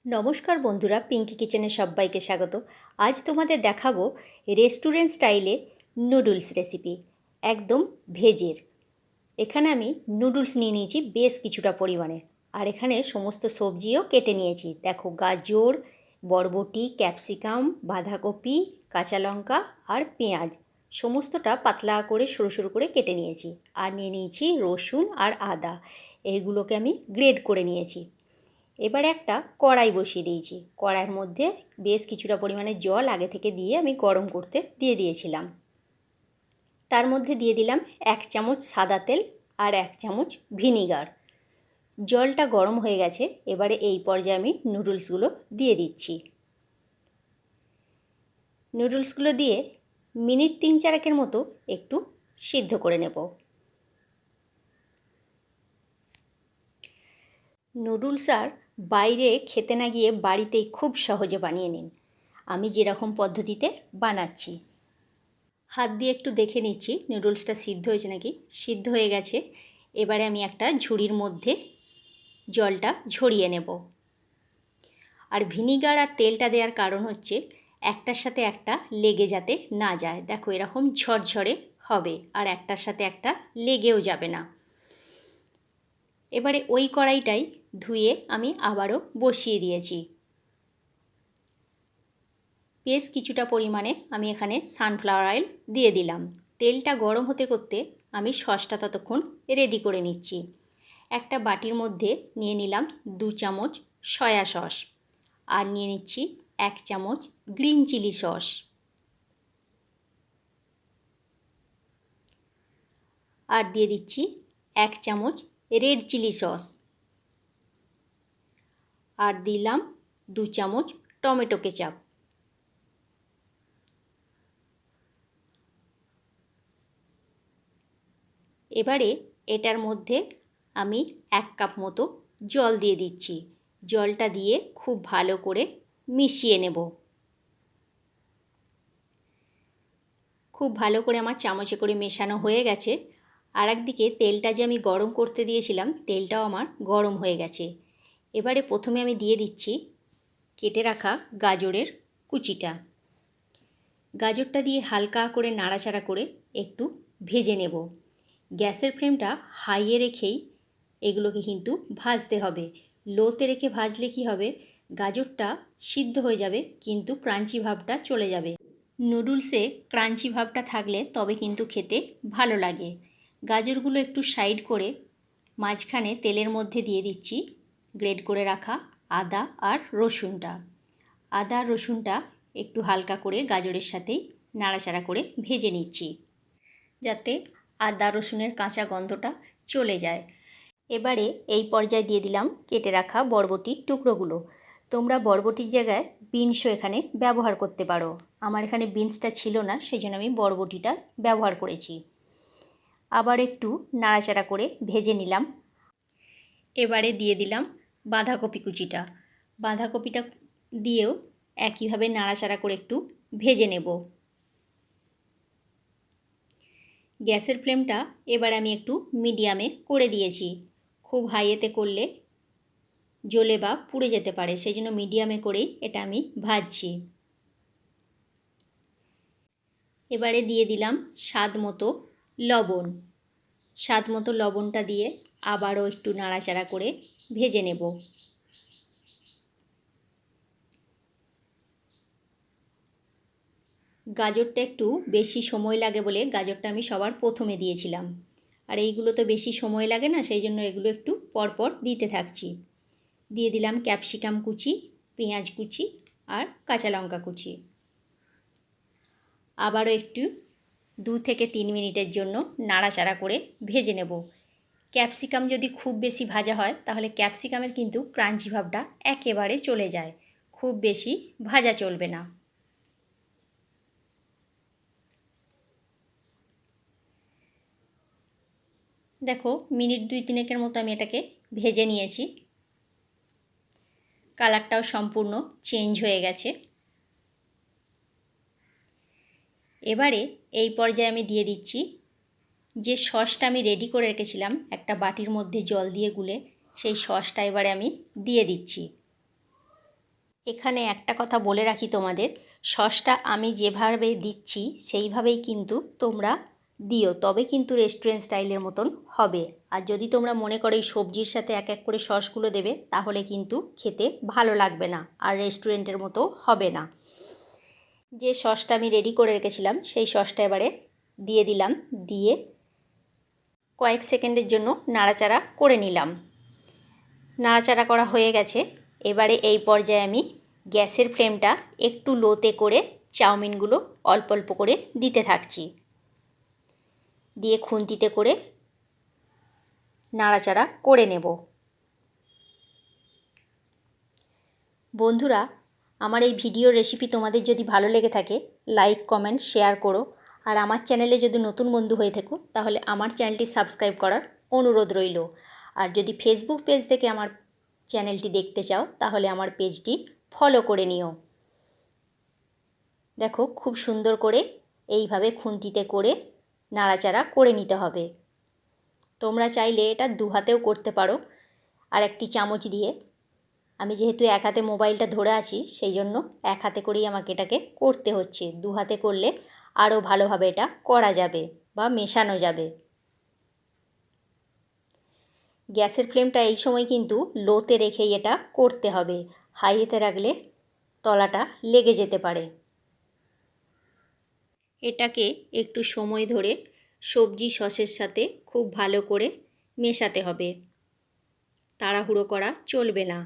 নমস্কার বন্ধুরা, পিঙ্কি কিচেনে সবাইকে স্বাগত। আজ তোমাদের দেখাবো রেস্টুরেন্ট স্টাইলে নুডলস রেসিপি, একদম ভেজের। এখানে আমি নুডলস নিয়ে নিয়েছি বেশ কিছুটা পরিমাণে, আর এখানে সমস্ত সবজিও কেটে নিয়েছি। দেখো, গাজর, বরবটি, ক্যাপসিকাম, বাঁধাকপি, কাঁচা লঙ্কা আর পেঁয়াজ সমস্তটা পাতলা করে সরু সরু করে কেটে নিয়েছি। আর নিয়ে নিয়েছি রসুন আর আদা, এইগুলোকে আমি গ্রেড করে নিয়েছি। এবার একটা কড়াই বসিয়ে দিয়েছি। কড়াইয়ের মধ্যে বেশ কিছুটা পরিমাণে জল আগে থেকে দিয়ে আমি গরম করতে দিয়ে দিয়েছিলাম। তার মধ্যে দিয়ে দিলাম 1 চামচ সাদা তেল আর 1 চামচ ভিনিগার। জলটা গরম হয়ে গেছে, এবারে এই পর্যায়ে আমি নুডলসগুলো দিয়ে দিচ্ছি। নুডলসগুলো দিয়ে মিনিট 3-4 মতো একটু সিদ্ধ করে নেব। নুডলস আর বাইরে খেতে না গিয়ে বাড়িতেই খুব সহজে বানিয়ে নিন, আমি যেরকম পদ্ধতিতে বানাচ্ছি। হাত দিয়ে একটু দেখে নিচ্ছি নুডলসটা সিদ্ধ হয়েছে নাকি। সিদ্ধ হয়ে গেছে। এবারে আমি একটা ঝুড়ির মধ্যে জলটা ঝরিয়ে নেব। আর ভিনিগার আর তেলটা দেওয়ার কারণ হচ্ছে একটার সাথে একটা লেগে যাতে না যায়। দেখো, এরকম ঝরঝরে হবে আর একটার সাথে একটা লেগেও যাবে না। এবারে ওই কড়াইটাই ধুয়ে আমি আবারও বসিয়ে দিয়েছি। বেশ কিছুটা পরিমাণে আমি এখানে সানফ্লাওয়ার অয়েল দিয়ে দিলাম। তেলটা গরম হতে করতে আমি সসটা ততক্ষণ রেডি করে নিচ্ছি। একটা বাটির মধ্যে নিয়ে নিলাম 2 চামচ সয়া সস, আর নিয়ে নিচ্ছি 1 চামচ গ্রিন চিলি সস, আর দিয়ে দিচ্ছি 1 চামচ রেড চিলি সস, আর দিলাম 2 চামচ টমেটো কেচাপ। এবারে এটার মধ্যে আমি 1 কাপ মতো জল দিয়ে দিচ্ছি। জলটা দিয়ে খুব ভালো করে মিশিয়ে নেব। খুব ভালো করে আমার চামচে করে মেশানো হয়ে গেছে। আর একদিকে তেলটা যে আমি গরম করতে দিয়েছিলাম, তেলটাও আমার গরম হয়ে গেছে। এবারে প্রথমে আমি দিয়ে দিচ্ছি কেটে রাখা গাজরের কুচিটা। গাজরটা দিয়ে হালকা করে নাড়াচাড়া করে একটু ভেজে নেব। গ্যাসের ফ্লেমটা হাইয়ে রেখেই এগুলোকে কিন্তু ভাজতে হবে। লোতে রেখে ভাজলে কি হবে, গাজরটা সিদ্ধ হয়ে যাবে কিন্তু ক্রাঞ্চি ভাবটা চলে যাবে। নুডলসে ক্রাঞ্চি ভাবটা থাকলে তবে কিন্তু খেতে ভালো লাগে। গাজরগুলো একটু সাইড করে মাঝখানে তেলের মধ্যে দিয়ে দিচ্ছি গ্রেড করে রাখা আদা আর রসুনটা। আদা আর রসুনটা একটু হালকা করে গাজরের সাথেই নাড়াচাড়া করে ভেজে নিচ্ছি, যাতে আদা রসুনের কাঁচা গন্ধটা চলে যায়। এবারে এই পর্যায়ে দিয়ে দিলাম কেটে রাখা বরবটির টুকরোগুলো। তোমরা বরবটির জায়গায় বিনসও এখানে ব্যবহার করতে পারো। আমার এখানে বিনসটা ছিল না, সেই জন্য আমি বরবটিটা ব্যবহার করেছি। আবার একটু নাড়াচাড়া করে ভেজে নিলাম। এবারে দিয়ে দিলাম বাঁধাকপি কুচিটা। বাঁধাকপিটা দিয়েও একইভাবে নাড়াচাড়া করে একটু ভেজে নেব। গ্যাসের ফ্লেমটা এবার আমি একটু মিডিয়ামে করে দিয়েছি। খুব হাইয়েতে করলে জ্বলে বা পুড়ে যেতে পারে, সেই জন্য মিডিয়ামে করেই এটা আমি ভাজছি। এবারে দিয়ে দিলাম স্বাদ মতো লবণ। স্বাদ মতো লবণটা দিয়ে আবারও একটু নাড়াচাড়া করে ভেজে নেব। গাজরটা একটু বেশি সময় লাগে বলে গাজরটা আমি সবার প্রথমে দিয়েছিলাম, আর এইগুলো তো বেশি সময় লাগে না, সেই জন্য এগুলো একটু পরপর দিতে থাকছি। দিয়ে দিলাম ক্যাপসিকাম কুচি, পেঁয়াজ কুচি আর কাঁচা লঙ্কা কুচি। আবারও একটু 2 থেকে 3 মিনিটের জন্য নাড়াচাড়া করে ভেজে নেব। ক্যাপসিকাম যদি খুব বেশি ভাজা হয় তাহলে ক্যাপসিকামের কিন্তু ক্রাঞ্চি ভাবটা একেবারে চলে যায়। খুব বেশি ভাজা চলবে না। দেখো, মিনিট 2-3 মতো আমি এটাকে ভেজে নিয়েছি। কালারটাও সম্পূর্ণ চেঞ্জ হয়ে গেছে। এবারে এই পর্যায়ে আমি দিয়ে দিচ্ছি যে সসটা আমি রেডি করে রেখেছিলাম একটা বাটির মধ্যে জল দিয়ে গুলে, সেই সসটা এবারে আমি দিয়ে দিচ্ছি। এখানে একটা কথা বলে রাখি তোমাদের, সসটা আমি যেভাবে দিচ্ছি সেইভাবেই কিন্তু তোমরা দিও, তবে কিন্তু রেস্টুরেন্ট স্টাইলের মতন হবে। আর যদি তোমরা মনে করো এই সবজির সাথে এক এক করে সসগুলো দেবে, তাহলে কিন্তু খেতে ভালো লাগবে না আর রেস্টুরেন্টের মতো হবে না। যে সসটা আমি রেডি করে রেখেছিলাম সেই সসটা এবারে দিয়ে দিলাম, দিয়ে কয়েক সেকেন্ডের জন্য নাড়াচাড়া করে নিলাম। নাড়াচাড়া করা হয়ে গেছে। এবারে এই পর্যায়ে আমি গ্যাসের ফ্লেমটা একটু লোতে করে চাউমিনগুলো অল্প অল্প করে দিতে থাকছি, দিয়ে খুন্তিতে করে নাড়াচাড়া করে নেব। বন্ধুরা, আমার এই ভিডিওর রেসিপি তোমাদের যদি ভালো লেগে থাকে, লাইক কমেন্ট শেয়ার করো। আর আমার চ্যানেলে যদি নতুন বন্ধু হয়ে থাকো, তাহলে আমার চ্যানেলটি সাবস্ক্রাইব করার অনুরোধ রইল। আর যদি ফেসবুক পেজ থেকে আমার চ্যানেলটি দেখতে চাও, তাহলে আমার পেজটি ফলো করে নিও। দেখো, খুব সুন্দর করে এইভাবে খুন্তিতে করে নাড়াচাড়া করে নিতে হবে। তোমরা চাইলে এটা দু হাতেও করতে পারো, আর একটি চামচ দিয়ে। আমি যেহেতু এক হাতে মোবাইলটা ধরে আছি, সেই জন্য এক হাতে করেই আমাকে এটাকে করতে হচ্ছে। দু হাতে করলে আরও ভালোভাবে এটা করা যাবে বা মেশানো যাবে। গ্যাসের ফ্লেমটা এই সময় কিন্তু লোতে রেখেই এটা করতে হবে, হাইতে রাখলে তলাটা লেগে যেতে পারে। এটাকে একটু সময় ধরে সবজি সসের সাথে খুব ভালো করে মেশাতে হবে, তাড়াহুড়ো করা চলবে না।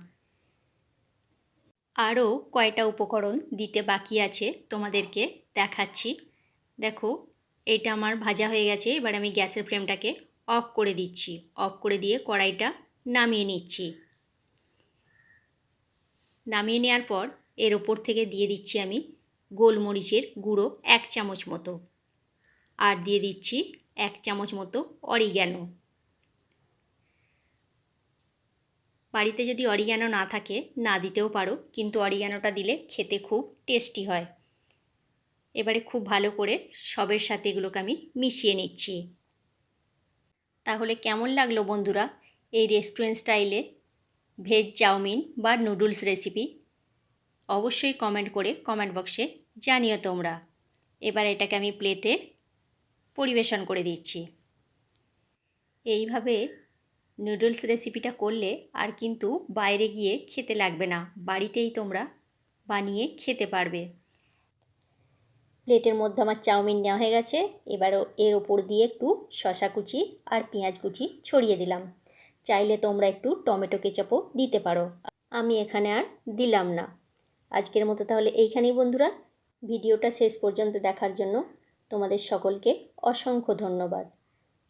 আরও কয়টা উপকরণ দিতে বাকি আছে, তোমাদেরকে দেখাচ্ছি। দেখো, এইটা আমার ভাজা হয়ে গেছে। এবার আমি গ্যাসের ফ্লেমটাকে অফ করে দিচ্ছি। অফ করে দিয়ে কড়াইটা নামিয়ে নিচ্ছি। নামিয়ে নেওয়ার পর এর ওপর থেকে দিয়ে দিচ্ছি আমি গোলমরিচের গুঁড়ো 1 চামচ মতো, আর দিয়ে দিচ্ছি 1 চামচ মতো অরিগ্যানো। বাড়িতে যদি অরিগ্যানো না থাকে না দিতেও পারো, কিন্তু অরিগ্যানোটা দিলে খেতে খুব টেস্টি হয়। এবারে খুব ভালো করে সবের সাথে এগুলোকে আমি মিশিয়ে নিচ্ছি। তাহলে কেমন লাগলো বন্ধুরা এই রেস্টুরেন্ট স্টাইলে ভেজ চাউমিন বা নুডলস রেসিপি? অবশ্যই কমেন্ট করে কমেন্ট বক্সে জানিও তোমরা। এবার এটাকে আমি প্লেটে পরিবেশন করে দিচ্ছি। এইভাবে নুডলস রেসিপিটা করলে আর কিন্তু বাইরে গিয়ে খেতে লাগবে না, বাড়িতেই তোমরা বানিয়ে খেতে পারবে। প্লেটের মধ্যে আমার চাউমিন নেওয়া হয়ে গেছে। এবারও এর ওপর দিয়ে একটু শসা কুচি আর পেঁয়াজ কুচি ছড়িয়ে দিলাম। চাইলে তোমরা একটু টমেটো কেচাপও দিতে পারো, আমি এখানে আর দিলাম না। আজকের মতো তাহলে এইখানেই বন্ধুরা। ভিডিওটা শেষ পর্যন্ত দেখার জন্য তোমাদের সকলকে অসংখ্য ধন্যবাদ।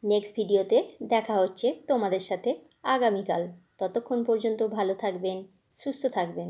নেক্সট ভিডিওতে দেখা হচ্ছে তোমাদের সাথে আগামীকাল। ততক্ষণ পর্যন্ত ভালো থাকবেন, সুস্থ থাকবেন।